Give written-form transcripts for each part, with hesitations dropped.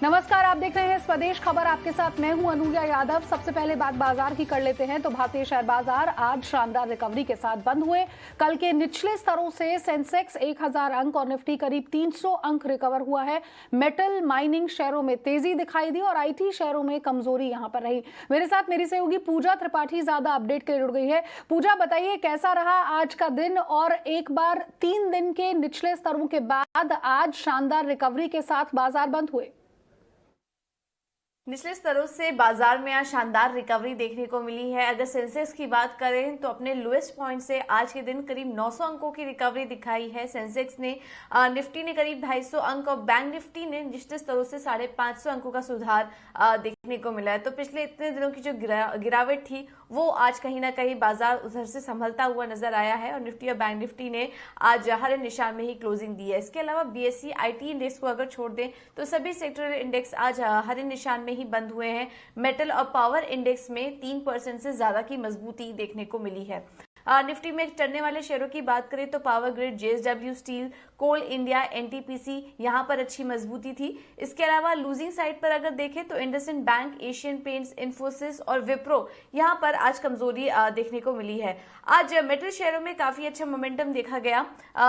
नमस्कार, आप देख रहे हैं स्वदेश खबर। आपके साथ मैं हूं अनुजा यादव। सबसे पहले बात बाजार की कर लेते हैं तो भारतीय शेयर बाजार आज शानदार रिकवरी के साथ बंद हुए। कल के निचले स्तरों से सेंसेक्स 1000 अंक और निफ्टी करीब 300 अंक रिकवर हुआ है। मेटल माइनिंग शेयरों में तेजी दिखाई दी और आईटी शेयरों में कमजोरी यहां पर रही। मेरे साथ मेरी सहयोगी पूजा त्रिपाठी ज्यादा अपडेट के लिए जुड़ गई है। पूजा, बताइए कैसा रहा आज का दिन, और एक बार 3 दिन के निचले स्तरों के बाद आज शानदार रिकवरी के साथ बाजार बंद हुए। निचले स्तरों से बाजार में आज शानदार रिकवरी देखने को मिली है। अगर सेंसेक्स की बात करें तो अपने लोएस्ट पॉइंट से आज के दिन करीब 900 अंकों की रिकवरी दिखाई है सेंसेक्स ने। निफ्टी ने करीब 250 अंक और बैंक निफ्टी ने निचले स्तरों से 550 अंकों का सुधार देखने को मिला है। तो पिछले इतने दिनों की जो गिरावट थी वो आज कहीं ना कहीं बाजार उधर से संभलता हुआ नजर आया है और निफ्टी और बैंक निफ्टी ने आज हरे निशान में ही क्लोजिंग दी है। इसके अलावा बीएसई आईटी इंडेक्स को अगर छोड़ दें तो सभी सेक्टरल इंडेक्स आज हरे निशान में ही बंद हुए हैं। मेटल और पावर इंडेक्स में 3% से ज्यादा की मजबूती देखने को मिली है। निफ्टी में चढ़ने वाले शेयरों की बात करें तो पावर ग्रिड, जेएसडब्ल्यू स्टील, कोल इंडिया, एनटीपीसी यहां पर अच्छी मजबूती थी। इसके अलावा लूजिंग साइड पर अगर देखें तो IndusInd bank, Asian paints, Infosys और विप्रो यहां पर आज कमजोरी देखने को मिली है। आज मेटल शेयरों में काफी अच्छा मोमेंटम देखा गया,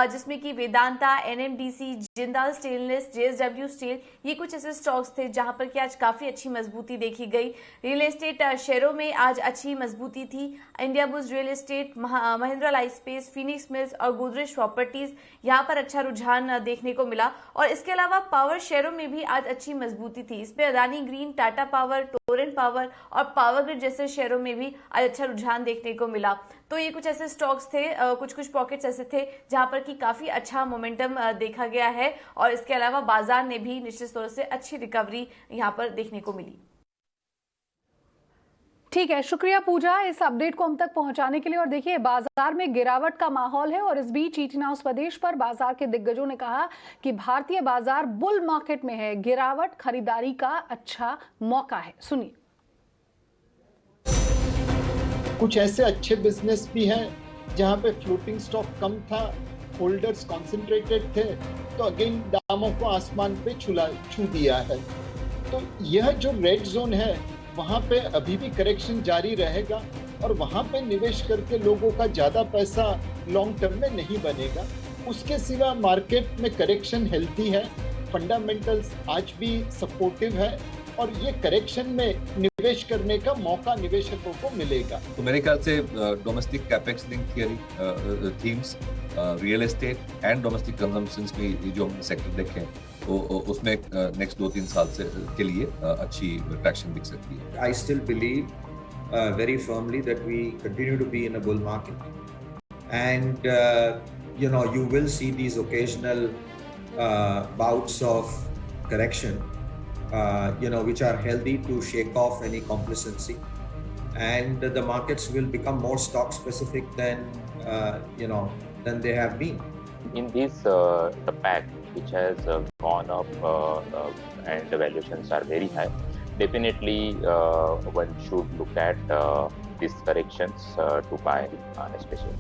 जिसमें कि Vedanta, NMDC, Jindal stainless, JSW steel ये कुछ ऐसे स्टॉक्स थे जहां पर कि आज काफी अच्छी मजबूती देखी गई। रियल एस्टेट शेयरों में आज अच्छी मजबूती थी। India Bulls Real Estate, Mahindra Lifespace, Phoenix Mills और गोदरेज प्रॉपर्टीज यहां पर अच्छा रुझान देखने को मिला। और इसके अलावा पावर शेयरों में भी आज अच्छी मजबूती थी। इसमें Adani green, Tata power, Torrent power और पावर ग्रिड जैसे शेयरों में भी आज अच्छा रुझान देखने को मिला। तो ये कुछ ऐसे स्टॉक्स थे, कुछ पॉकेट्स ऐसे थे जहां पर कि काफी अच्छा मोमेंटम देखा गया है। और इसके अलावा बाजार ने भी निश्चित तौर से अच्छी रिकवरी यहां पर देखने को मिली। ठीक है, शुक्रिया पूजा इस अपडेट को हम तक पहुंचाने के लिए। और देखिए, बाजार में गिरावट का माहौल है और इस बीच ईटी नाउ स्वदेश पर बाजार के दिग्गजों ने कहा कि भारतीय बाजार बुल मार्केट में है, गिरावट खरीदारी का अच्छा मौका है। सुनिए। कुछ ऐसे अच्छे बिजनेस भी हैं जहां पे फ्लोटिंग स्टॉक कम था, होल्डर्स कॉन्सेंट्रेटेड थे, तो अगेन दामों को आसमान पे छू दिया है। तो यह जो रेड जोन है वहां पे अभी भी करेक्शन जारी रहेगा और वहां पे निवेश करके लोगों का ज्यादा पैसा लॉन्ग टर्म में नहीं बनेगा। उसके सिवा मार्केट में करेक्शन हेल्थी है, फंडामेंटल्स आज भी सपोर्टिव है और ये करेक्शन में निवेश करने का मौका निवेशकों को मिलेगा। तो मेरे ख्याल से domestic capex link theory themes, real estate and domestic consumptions में जो हमने सेक्टर देखे हैं उसमें नेक्स्ट 2-3 साल से के लिए अच्छी ट्रैक्शन दिख सकती है। I still believe very firmly that we continue to be in a bull market, and you will see these occasional bouts of correction, which are healthy to shake off any complacency, and the markets will become more stock specific than they have been. In this the pack which has gone up and the valuations are very high, definitely one should look at these corrections to buy especially.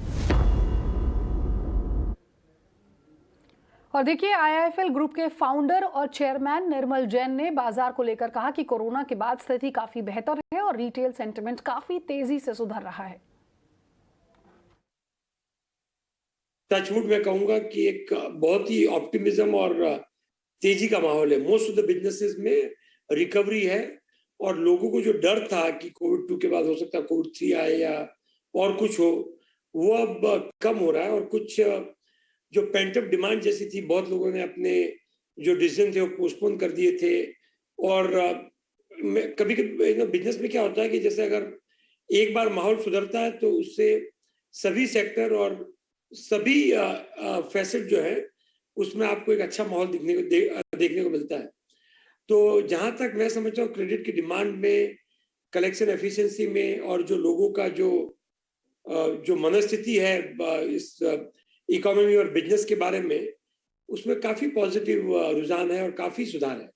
और देखिए, IIFL group के founder और chairman Nirmal Jain ने बाजार को लेकर कहा कि कोरोना के बाद स्थिति काफी बेहतर है और रिटेल सेंटिमेंट काफी तेजी से सुधर रहा है। टचवुड मैं कहूंगा कि एक बहुत ही ऑप्टिमिज्म और तेजी का माहौल है। मोस्ट ऑफ द बिजनेसेस में रिकवरी है और लोगों को जो डर था कि कोविड 2 के बाद हो सकता है कोविड 3 आए या और कुछ हो, वो अब कम हो रहा है। और कुछ जो पेंट अप डिमांड जैसी थी, बहुत लोगों ने अपने जो डिसीजन थे वो पोस्टपोन कर दिए थे। और कभी कभी बिजनेस में क्या होता है कि जैसे अगर एक बार माहौल सुधरता है तो उससे सभी सेक्टर और सभी फैसेट जो है उसमें आपको एक अच्छा माहौल देखने को मिलता है। तो जहां तक मैं समझता हूँ क्रेडिट की डिमांड में, कलेक्शन एफिशिएंसी में और जो लोगों का जो मनस्थिति है इस इकोनॉमी और बिजनेस के बारे में, उसमें काफी पॉजिटिव रुझान है और काफी सुधार है।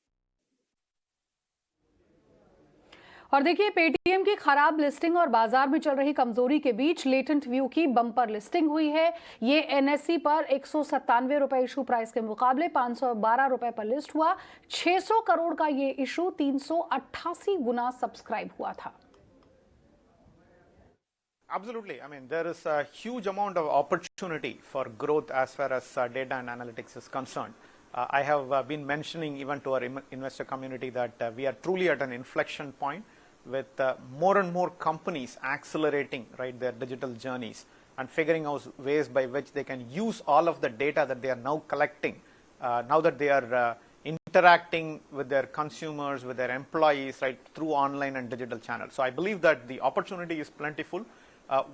और देखिए, पेटीएम की खराब लिस्टिंग और बाजार में चल रही कमजोरी के बीच लेटेंट व्यू की बम्पर लिस्टिंग हुई है। ये एनएसई पर 197 रुपए इशू प्राइस के मुकाबले 512 रुपए पर लिस्ट हुआ। 600 करोड़ का ये इशू 388 गुना सब्सक्राइब हुआ था। Absolutely. I mean, there is a huge amount of opportunity for growth as far as data and analytics is concerned. I have been mentioning even to our investor community that we are truly at an inflection point with more and more companies accelerating their digital journeys and figuring out ways by which they can use all of the data that they are now collecting now that they are interacting with their consumers, with their employees, through online and digital channels. So I believe that the opportunity is plentiful.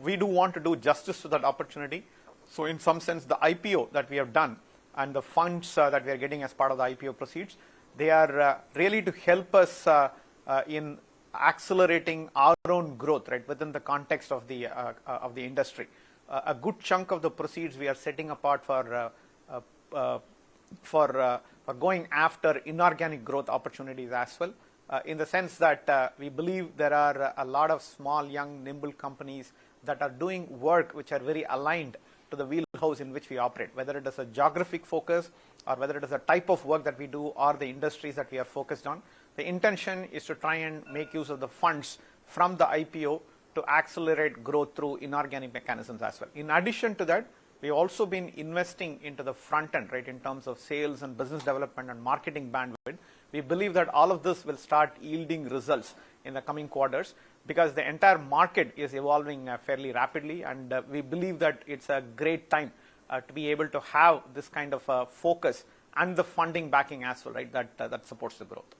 We do want to do justice to that opportunity. So in some sense, the IPO that we have done and the funds that we are getting as part of the IPO proceeds, they are really to help us in accelerating our own growth within the context of the industry. A good chunk of the proceeds we are setting apart for going after inorganic growth opportunities as well, in the sense that we believe there are a lot of small, young, nimble companies that are doing work which are very aligned to the wheelhouse in which we operate, whether it is a geographic focus or whether it is a type of work that we do or the industries that we are focused on. The intention is to try and make use of the funds from the IPO to accelerate growth through inorganic mechanisms as well. In addition to that, we've also been investing into the front end, in terms of sales and business development and marketing bandwidth. We believe that all of this will start yielding results in the coming quarters because the entire market is evolving fairly rapidly, and we believe that it's a great time to be able to have this kind of focus and the funding backing as well, that supports the growth.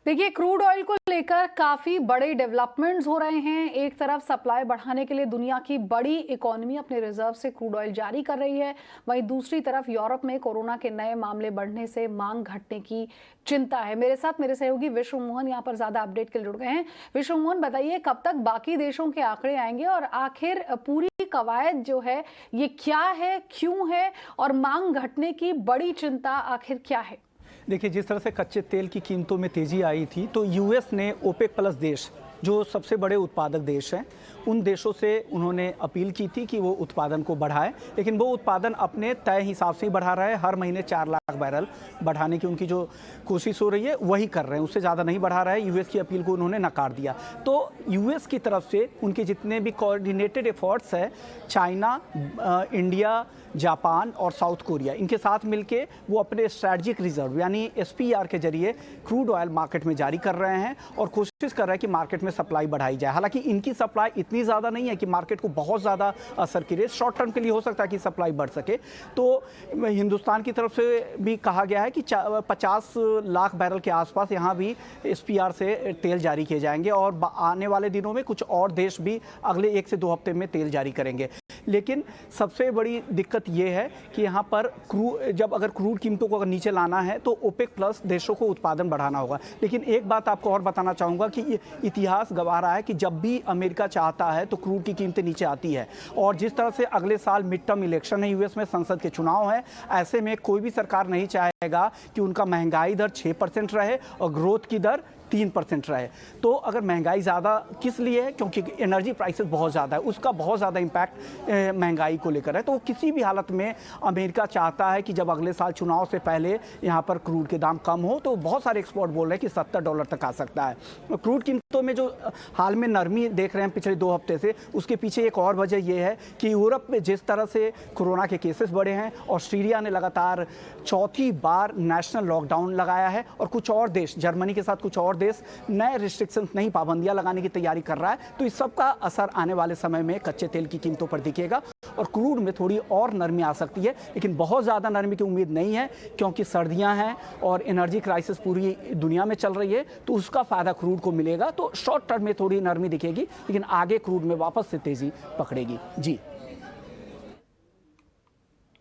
देखिए, crude oil को लेकर काफी बड़े developments हो रहे हैं। एक तरफ सप्लाई बढ़ाने के लिए दुनिया की बड़ी इकोनॉमी अपने रिजर्व से क्रूड ऑयल जारी कर रही है, वहीं दूसरी तरफ यूरोप में कोरोना के नए मामले बढ़ने से मांग घटने की चिंता है। मेरे साथ मेरे सहयोगी विश्व मोहन यहाँ पर ज्यादा अपडेट के लिए जुड़ गए हैं। विश्व मोहन, बताइए कब तक बाकी देशों के आंकड़े आएंगे और आखिर पूरी कवायद जो है ये क्या है, क्यों है और मांग घटने की बड़ी चिंता आखिर क्या है? देखिए, जिस तरह से कच्चे तेल की कीमतों में तेज़ी आई थी तो यूएस ने ओपेक प्लस देश, जो सबसे बड़े उत्पादक देश हैं, उन देशों से उन्होंने अपील की थी कि वो उत्पादन को बढ़ाएं, लेकिन वो उत्पादन अपने तय हिसाब से ही बढ़ा रहा है। हर महीने 4 लाख बैरल बढ़ाने की उनकी जो कोशिश हो रही है वही कर रहे हैं, उससे ज़्यादा नहीं बढ़ा रहा है। यूएस की अपील को उन्होंने नकार दिया। तो यूएस की तरफ से उनके जितने भी कोऑर्डिनेटेड एफर्ट्स हैं, चाइना, इंडिया, जापान और साउथ कोरिया, इनके साथ मिलके वो अपने स्ट्रैटेजिक रिजर्व यानी एसपीआर के जरिए क्रूड ऑयल मार्केट में जारी कर रहे हैं और कोशिश कर रहे हैं कि मार्केट में सप्लाई बढ़ाई जाए। हालांकि इनकी सप्लाई इतनी ज़्यादा नहीं है कि मार्केट को बहुत ज़्यादा असर करे। शॉर्ट टर्म के लिए हो सकता है कि सप्लाई बढ़ सके। तो हिंदुस्तान की तरफ से भी कहा गया है कि 50 लाख बैरल के आसपास यहाँ भी एसपीआर से तेल जारी किए जाएंगे और आने वाले दिनों में कुछ और देश भी अगले 1 से 2 हफ्ते में तेल जारी करेंगे। लेकिन सबसे बड़ी दिक्कत ये है कि यहाँ पर जब अगर क्रूड कीमतों को अगर नीचे लाना है तो ओपेक प्लस देशों को उत्पादन बढ़ाना होगा। लेकिन एक बात आपको और बताना चाहूँगा कि इतिहास गवाह रहा है कि जब भी अमेरिका चाहता है तो क्रूड की कीमतें नीचे आती है। और जिस तरह से अगले साल मिड टर्म इलेक्शन है, यूएस में संसद के चुनाव है, ऐसे में कोई भी सरकार नहीं चाहेगा कि उनका महंगाई दर 6% रहे और ग्रोथ की दर 3% रहे। तो अगर महंगाई ज़्यादा किस लिए है, क्योंकि एनर्जी प्राइसेस बहुत ज़्यादा है, उसका बहुत ज़्यादा इम्पैक्ट महंगाई को लेकर है। तो किसी भी हालत में अमेरिका चाहता है कि जब अगले साल चुनाव से पहले यहाँ पर क्रूड के दाम कम हो, तो बहुत सारे एक्सपर्ट बोल रहे हैं कि $70 तक आ सकता है। क्रूड कीमतों में जो हाल में नरमी देख रहे हैं पिछले 2 हफ्ते से, उसके पीछे एक और वजह यह है कि यूरोप में जिस तरह से कोरोना के केसेस बढ़े हैं, ऑस्ट्रेलिया ने लगातार 4थी बार नेशनल लॉकडाउन लगाया है और कुछ और देश, जर्मनी के साथ कुछ और देश नए रिस्ट्रिक्शंस, नई पाबंदियां लगाने की तैयारी कर रहा है। तो इस सब का असर आने वाले समय में कच्चे तेल की कीमतों पर दिखेगा और क्रूड में थोड़ी और नरमी आ सकती है, लेकिन बहुत ज़्यादा नरमी की उम्मीद नहीं है क्योंकि सर्दियां हैं और एनर्जी क्राइसिस पूरी दुनिया में चल रही है, तो उसका फ़ायदा क्रूड को मिलेगा। तो शॉर्ट टर्म में थोड़ी नरमी दिखेगी, लेकिन आगे क्रूड में वापस से तेज़ी पकड़ेगी। जी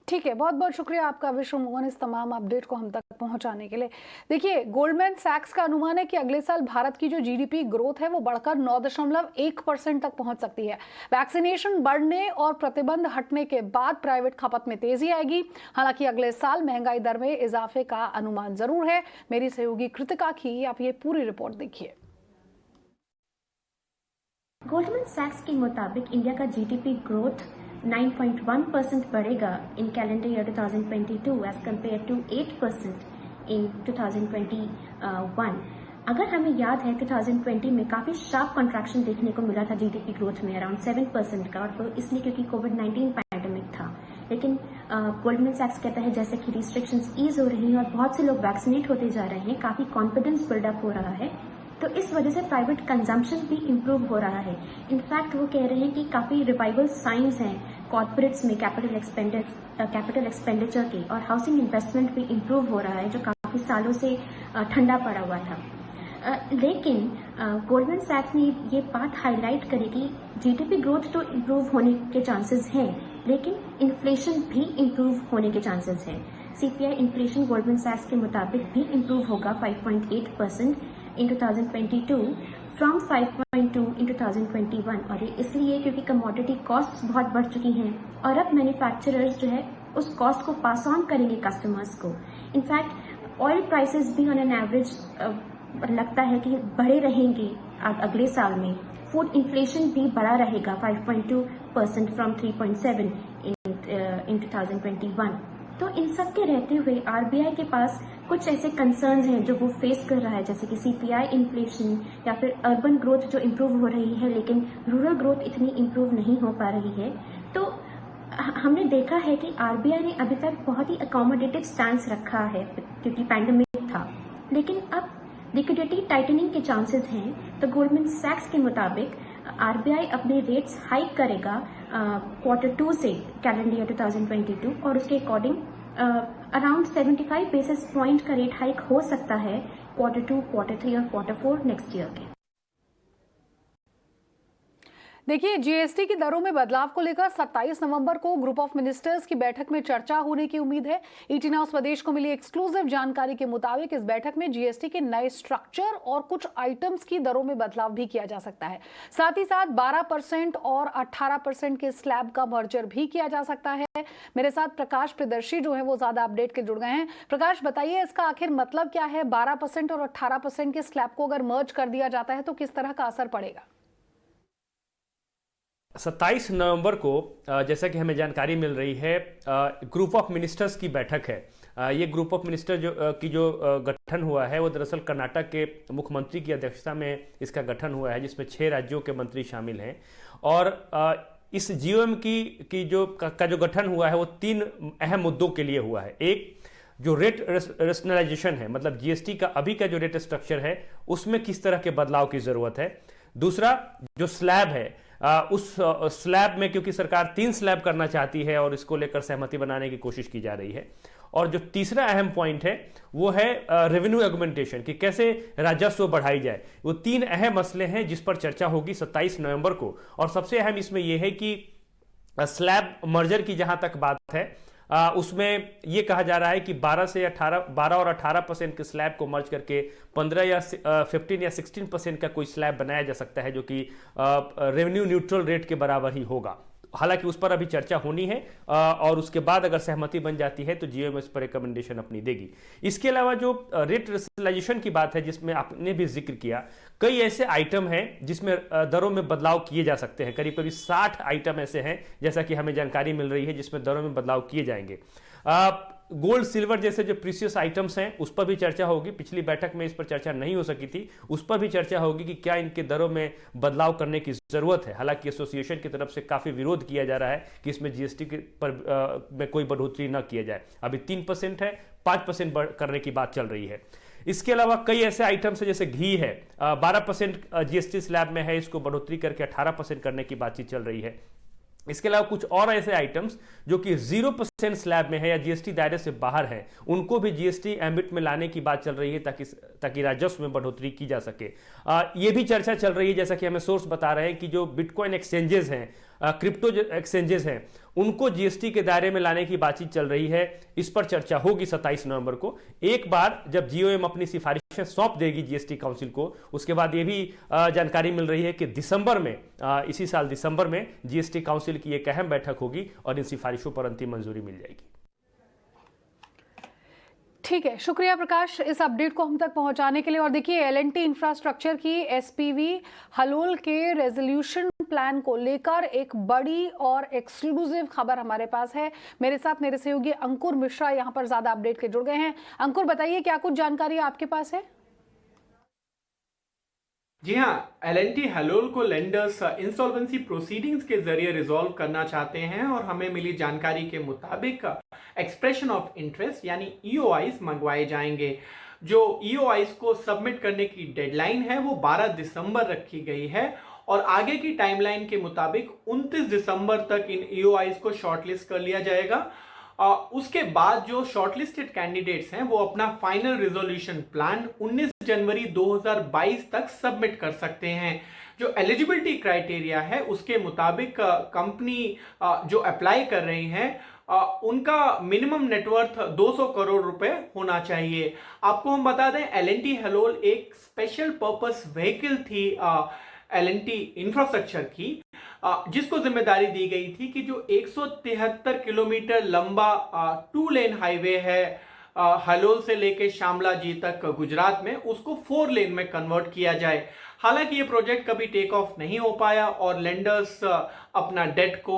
ठीक है, बहुत बहुत शुक्रिया आपका विश्व मोहन इस तमाम अपडेट को हम तक पहुंचाने के लिए। देखिए, गोल्डमैन सैक्स का अनुमान है कि अगले साल भारत की जो जीडीपी ग्रोथ है वो बढ़कर 9.1% तक पहुंच सकती है। वैक्सीनेशन बढ़ने और प्रतिबंध हटने के बाद प्राइवेट खपत में तेजी आएगी। हालांकि अगले साल महंगाई दर में इजाफे का अनुमान जरूर है। मेरी सहयोगी कृतिका की आप ये पूरी रिपोर्ट देखिए। गोल्डमैन सैक्स के मुताबिक इंडिया का जीडीपी ग्रोथ 9.1% बढ़ेगा in calendar year 2022 as compared to 8% in 2021। अगर हमें याद है 2020 में काफी शार्प कॉन्ट्रैक्शन देखने को मिला था जीडीपी ग्रोथ में अराउंड 7% का, और वो इसलिए क्योंकि कोविड-19 पैंडेमिक था। लेकिन गोल्डमैन सैक्स कहता है जैसे कि रिस्ट्रिक्शंस ईज हो रही हैं और बहुत से लोग वैक्सीनेट होते जा रहे हैं, काफी कॉन्फिडेंस बिल्डअप हो रहा है, तो इस वजह से प्राइवेट कंजम्पशन भी इम्प्रूव हो रहा है। इनफैक्ट वो कह रहे हैं कि काफी रिवाइवल साइंस हैं कॉर्पोरेट्स में कैपिटल एक्सपेंडिचर के, और हाउसिंग इन्वेस्टमेंट भी इम्प्रूव हो रहा है जो काफी सालों से ठंडा पड़ा हुआ था। लेकिन गोल्डमैन सैक्स ने ये बात हाईलाइट करी कि जीडीपी ग्रोथ तो इम्प्रूव होने के चांसेस हैं, लेकिन इन्फ्लेशन भी इम्प्रूव होने के चांसेस हैं। सीपीआई इन्फ्लेशन गोल्डमैन सैक्स के मुताबिक भी इम्प्रूव होगा 5.8% in 2022 from 5.2 in 2021, और ये इसलिए क्योंकि कमोडिटी कॉस्ट्स बहुत बढ़ चुकी हैं और अब मैन्युफैक्चरर्स जो है उस कॉस्ट को पास ऑन करेंगे कस्टमर्स को। इनफैक्ट ऑयल प्राइसेस भी ऑन एन एवरेज लगता है कि बढ़े रहेंगे अगले साल में। फूड इन्फ्लेशन भी बढ़ा रहेगा 5.2% फ्रॉम 3.7 in 2021। तो इन सब के रहते हुए आरबीआई के पास कुछ ऐसे कंसर्न्स हैं जो वो फेस कर रहा है, जैसे कि सीपीआई इन्फ्लेशन या फिर अर्बन ग्रोथ जो इम्प्रूव हो रही है लेकिन रूरल ग्रोथ इतनी इम्प्रूव नहीं हो पा रही है। तो हमने देखा है कि आरबीआई ने अभी तक बहुत ही अकोमोडेटिव स्टैंस रखा है क्योंकि पैंडेमिक था, लेकिन अब लिक्विडिटी टाइटनिंग के चांसेस हैं। तो गोल्डमैन सैक्स के मुताबिक आरबीआई अपने रेट्स हाइक करेगा Q2 से कैलेंडर ईयर 2022, और उसके अकॉर्डिंग अराउंड 75 बेसिस पॉइंट का रेट हाइक हो सकता है Q2, Q3 और Q4 नेक्स्ट ईयर के। देखिए, जीएसटी की दरों में बदलाव को लेकर 27 नवंबर को ग्रुप ऑफ मिनिस्टर्स की बैठक में चर्चा होने की उम्मीद है। ईटी नाउ स्वदेश को मिली एक्सक्लूसिव जानकारी के मुताबिक इस बैठक में जीएसटी के नए स्ट्रक्चर और कुछ आइटम्स की दरों में बदलाव भी किया जा सकता है। साथ ही साथ 12% और 18% के स्लैब का मर्जर भी किया जा सकता है। मेरे साथ प्रकाश प्रियदर्शी जो है वो ज्यादा अपडेट के जुड़ गए हैं। प्रकाश, बताइए इसका आखिर मतलब क्या है? 12% और 18% के स्लैब को अगर मर्ज कर दिया जाता है तो किस तरह का असर पड़ेगा? 27 नवंबर को जैसा कि हमें जानकारी मिल रही है ग्रुप ऑफ मिनिस्टर्स की बैठक है। ये ग्रुप ऑफ मिनिस्टर जो गठन हुआ है वो दरअसल कर्नाटक के मुख्यमंत्री की अध्यक्षता में इसका गठन हुआ है, जिसमें 6 राज्यों के मंत्री शामिल हैं। और इस जीओएम की जो गठन हुआ है वो 3 अहम मुद्दों के लिए हुआ है। एक, जो रेट रेशनलाइजेशन है, मतलब जीएसटी का अभी का जो रेट स्ट्रक्चर है उसमें किस तरह के बदलाव की जरूरत है। दूसरा, जो स्लैब है उस स्लैब में, क्योंकि सरकार 3 स्लैब करना चाहती है और इसको लेकर सहमति बनाने की कोशिश की जा रही है। और जो तीसरा अहम पॉइंट है वो है रेवेन्यू ऑगमेंटेशन, कि कैसे राजस्व बढ़ाई जाए। वो 3 अहम मसले हैं जिस पर चर्चा होगी 27 नवंबर को। और सबसे अहम इसमें यह है कि स्लैब मर्जर की जहां तक बात है उसमें यह कहा जा रहा है कि 12 और 18% के स्लैब को मर्ज करके 15 या 15 या 16% का कोई स्लैब बनाया जा सकता है, जो कि रेवेन्यू न्यूट्रल रेट के बराबर ही होगा। हालांकि उस पर अभी चर्चा होनी है और उसके बाद अगर सहमति बन जाती है तो जीओएम इस पर रिकमेंडेशन अपनी देगी। इसके अलावा जो रेट रेशनलाइजेशन की बात है, जिसमें आपने भी जिक्र किया, कई ऐसे आइटम हैं जिसमें दरों में बदलाव किए जा सकते हैं। करीब करीब 60 आइटम ऐसे हैं, जैसा कि हमें जानकारी मिल रही है, जिसमें दरों में बदलाव किए जाएंगे। गोल्ड सिल्वर जैसे जो प्रीशियस आइटम्स हैं उस पर भी चर्चा होगी। पिछली बैठक में इस पर चर्चा नहीं हो सकी थी, उस पर भी चर्चा होगी कि क्या इनके दरों में बदलाव करने की जरूरत है। हालांकि एसोसिएशन की तरफ से काफी विरोध किया जा रहा है कि इसमें जीएसटी पर में कोई बढ़ोतरी न किया जाए। अभी 3% है, 5% करने की बात चल रही है। इसके अलावा कई ऐसे आइटम्स हैं, जैसे घी है, 12% जीएसटी स्लैब में है, इसको बढ़ोतरी करके 18% करने की बातचीत चल रही है। इसके अलावा कुछ और ऐसे आइटम्स जो कि 0% स्लैब में है या जीएसटी दायरे से बाहर है, उनको भी जीएसटी एम्बिट में लाने की बात चल रही है ताकि राजस्व में बढ़ोतरी की जा सके। ये भी चर्चा चल रही है, जैसा कि हमें सोर्स बता रहे हैं कि जो बिटकॉइन एक्सचेंजेस हैं क्रिप्टो एक्सचेंजेस हैं उनको जीएसटी के दायरे में लाने की बातचीत चल रही है। इस पर चर्चा होगी 27 नवंबर को। एक बार जब जीओएम अपनी सिफारिशें सौंप देगी जीएसटी काउंसिल को, उसके बाद ये भी जानकारी मिल रही है कि दिसंबर में, इसी साल दिसंबर में जीएसटी काउंसिल की एक अहम बैठक होगी और इन सिफारिशों पर अंतिम मंजूरी मिल जाएगी। ठीक है, शुक्रिया प्रकाश इस अपडेट को हम तक पहुंचाने के लिए। और देखिए, एल&टी इंफ्रास्ट्रक्चर की एसपीवी हलोल के रेजोल्यूशन प्लान को लेकर एक बड़ी और एक्सक्लूसिव खबर हमारे पास है। मेरे साथ मेरे सहयोगी अंकुर मिश्रा यहां पर ज्यादा अपडेट के जुड़ गए हैं। अंकुर, बताइए क्या कुछ जानकारी आपके पास है? जी हाँ, एल&टी हलोल को लेंडर्स इंसॉल्वेंसी प्रोसीडिंग्स के जरिए रिजॉल्व करना चाहते हैं और हमें मिली जानकारी के मुताबिक एक्सप्रेशन ऑफ इंटरेस्ट यानी ईओआईस मंगवाए जाएंगे। जो ईओआईस को सबमिट करने की डेडलाइन है वो 12 दिसंबर रखी गई है और आगे की टाइमलाइन के मुताबिक 29 दिसंबर तक इन ईओआईस को शॉर्टलिस्ट कर लिया जाएगा। उसके बाद जो शॉर्टलिस्टेड कैंडिडेट्स हैं वो अपना फाइनल रिजोल्यूशन प्लान 19 जनवरी 2022 तक सबमिट कर सकते हैं। जो एलिजिबिलिटी क्राइटेरिया है उसके मुताबिक कंपनी जो अप्लाई कर रही हैं उनका मिनिमम नेटवर्थ 200 करोड़ रुपए होना चाहिए। आपको हम बता दें, एल&टी हलोल एक स्पेशल पर्पस व्हीकल थी एल&टी इंफ्रास्ट्रक्चर की, जिसको जिम्मेदारी दी गई थी कि जो 173 किलोमीटर लंबा 2 लेन हाईवे है हलोल से लेके शामला जी तक गुजरात में, उसको 4 लेन में कन्वर्ट किया जाए। हालांकि ये प्रोजेक्ट कभी टेक ऑफ नहीं हो पाया और लेंडर्स अपना डेट को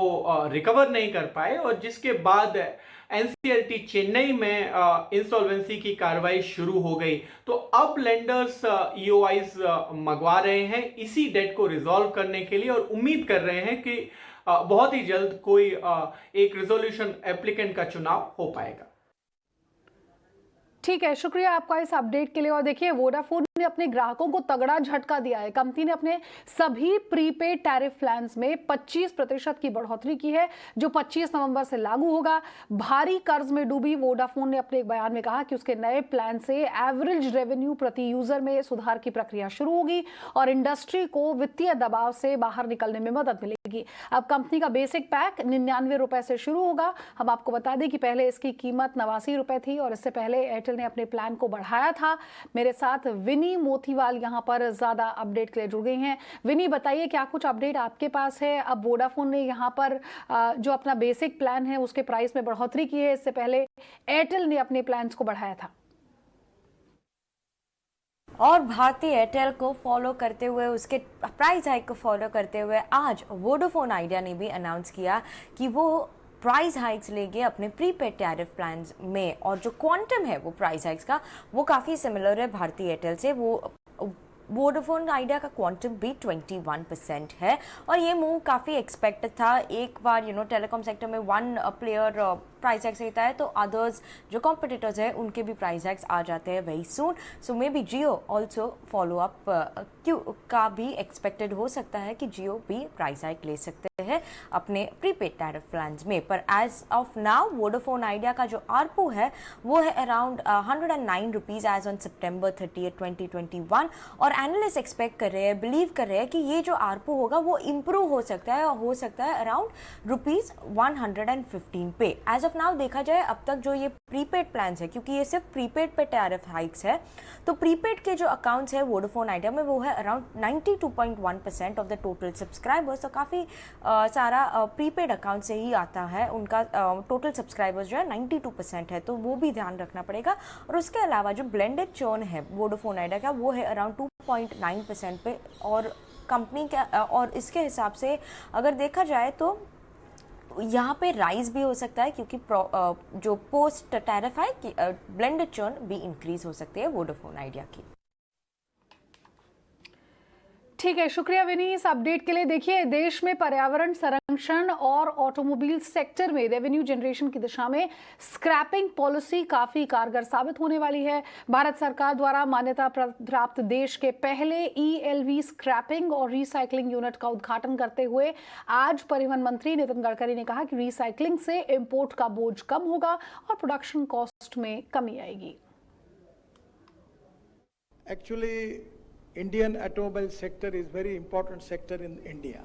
रिकवर नहीं कर पाए और जिसके बाद एनसीएलटी चेन्नई में इंसॉल्वेंसी की कार्रवाई शुरू हो गई। तो अब लेंडर्स ईओआईस मंगवा रहे हैं इसी डेट को रिजॉल्व करने के लिए और उम्मीद कर रहे हैं कि बहुत ही जल्द कोई एक रिजोल्यूशन एप्लीकेंट का चुनाव हो पाएगा। ठीक है, शुक्रिया आपका इस अपडेट के लिए। और देखिए, वोडाफोन ने अपने ग्राहकों को तगड़ा झटका दिया है। कंपनी ने अपने सभी प्रीपेड टैरिफ प्लान्स में 25% की बढ़ोतरी की है, जो 25 नवंबर से लागू होगा। भारी कर्ज में डूबी वोडाफोन ने अपने एक बयान में कहा कि उसके नए प्लान से एवरेज रेवेन्यू प्रति यूजर में सुधार की प्रक्रिया शुरू होगी और इंडस्ट्री को वित्तीय दबाव से बाहर निकलने में मदद मिलेगी। अब कंपनी का बेसिक पैक 99 रुपए से शुरू होगा। हम आपको बता दें कि पहले इसकी कीमत 89 रुपए थी और इससे पहले एयरटेल ने अपने प्लान को बढ़ाया था। मेरे साथ विनी मोतीवाल यहां पर ज्यादा अपडेट के लिए जुड़ गई हैं। विनी, बताइए क्या कुछ अपडेट आपके पास है? अब वोडाफोन ने यहां पर जो अपना बेसिक प्लान है उसके प्राइस में बढ़ोतरी की है, इससे पहले एयरटेल ने अपने प्लान्स को बढ़ाया था। और भारतीय एयरटेल को फॉलो करते हुए, उसके प्राइस हाइक को फॉलो करते हुए आज वोडाफोन आइडिया ने भी अनाउंस किया कि वो प्राइस हाइक्स लेंगे अपने प्रीपेड टैरिफ प्लान्स में और जो क्वांटम है वो प्राइस हाइक्स का वो काफ़ी सिमिलर है भारतीय एयरटेल से। वो वोडाफोन आइडिया का क्वांटम भी 21% है और ये मूव काफ़ी एक्सपेक्टेड था। एक बार टेलीकॉम सेक्टर में वन प्लेयर प्राइस हाइक्स लेता है तो अदर्स जो कॉम्पिटिटर्स हैं उनके भी प्राइस हाइक्स आ जाते हैं very soon. So may be Jio also follow up क्यों का भी एक्सपेक्टेड हो सकता है कि जियो भी प्राइस हाइक ले सकते हैं अपने प्रीपेड टैरिफ प्लान्स में। पर as of now Vodafone Idea का जो आरपू है वो है around 109 rupees as on September 30, 2021 और एनालिस्ट एक्सपेक्ट कर रहे हैं, बिलीव कर रहे हैं कि ये जो आरपू होगा वो इम्प्रूव हो सकता है और हो सकता है अराउंड ₹115 पे। एज ऑफ नाउ देखा जाए अब तक जो ये प्रीपेड प्लान्स है, क्योंकि ये सिर्फ प्रीपेड पे टैरिफ हाइक्स है, तो प्रीपेड के जो अकाउंट्स है वोडाफोन आइडिया में वो है around 92.1% of the total subscribers. तो काफ़ी सारा प्रीपेड अकाउंट से ही आता है। उनका टोटल सब्सक्राइबर्स जो है 92% है, तो वो भी ध्यान रखना पड़ेगा। और उसके अलावा जो ब्लेंडेड चर्न है वोडाफोन आइडिया का वो है अराउंड 2.9% पे और कंपनी का और इसके हिसाब से अगर देखा जाए तो यहाँ पे राइज भी हो सकता है क्योंकि जो पोस्ट टैरिफ है कि ब्लेंडेड चर्न भी इंक्रीज हो सकती है वोडाफोन आइडिया की। ठीक है, शुक्रिया विनी इस अपडेट के लिए। देखिए, देश में पर्यावरण संरक्षण और ऑटोमोबाइल सेक्टर में रेवेन्यू जनरेशन की दिशा में स्क्रैपिंग पॉलिसी काफी कारगर साबित होने वाली है। भारत सरकार द्वारा मान्यता प्राप्त देश के पहले ELV स्क्रैपिंग और रिसाइकलिंग यूनिट का उद्घाटन करते हुए आज परिवहन मंत्री नितिन गडकरी ने कहा कि रिसाइकलिंग से इंपोर्ट का बोझ कम होगा और प्रोडक्शन कॉस्ट में कमी आएगी। Actually, Indian automobile sector is very important sector in India.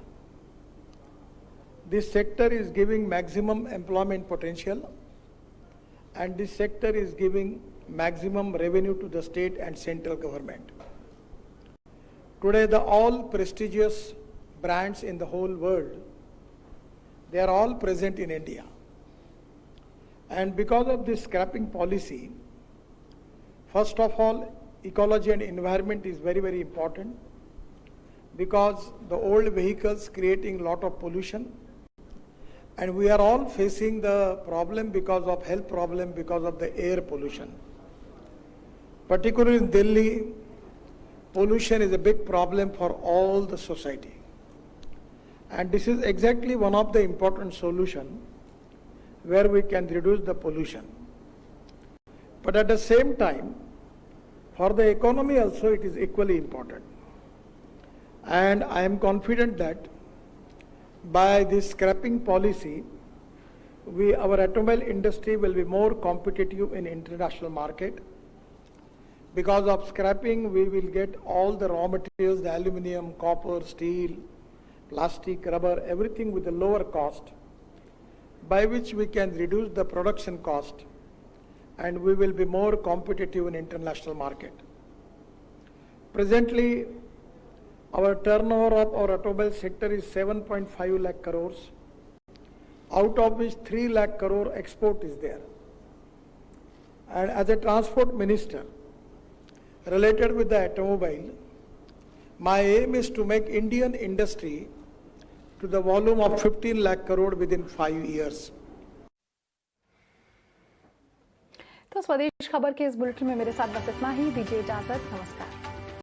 This sector is giving maximum employment potential, and this sector is giving maximum revenue to the state and central government. Today, the all prestigious brands in the whole world, they are all present in India. And because of this scrapping policy, first of all, ecology and environment is very, very important, because the old vehicles creating lot of pollution, and we are all facing the problem because of health problem, because of the air pollution. Particularly in Delhi, pollution is a big problem for all the society. And this is exactly one of the important solutions where we can reduce the pollution. But at the same time, for the economy also it is equally important. And I am confident that by this scrapping policy, our automobile industry will be more competitive in international market. Because of scrapping, we will get all the raw materials, the aluminum, copper, steel, plastic, rubber, everything with a lower cost, by which we can reduce the production cost, and we will be more competitive in international market. Presently, our turnover of our automobile sector is 7.5 lakh crores, out of which 3 lakh crore export is there. And as a transport minister, related with the automobile, my aim is to make Indian industry to the volume of 15 lakh crore within 5 years. तो स्वदेश खबर के इस bulletin में मेरे साथ बस इतना ही। दीजिए इजाजत। नमस्कार।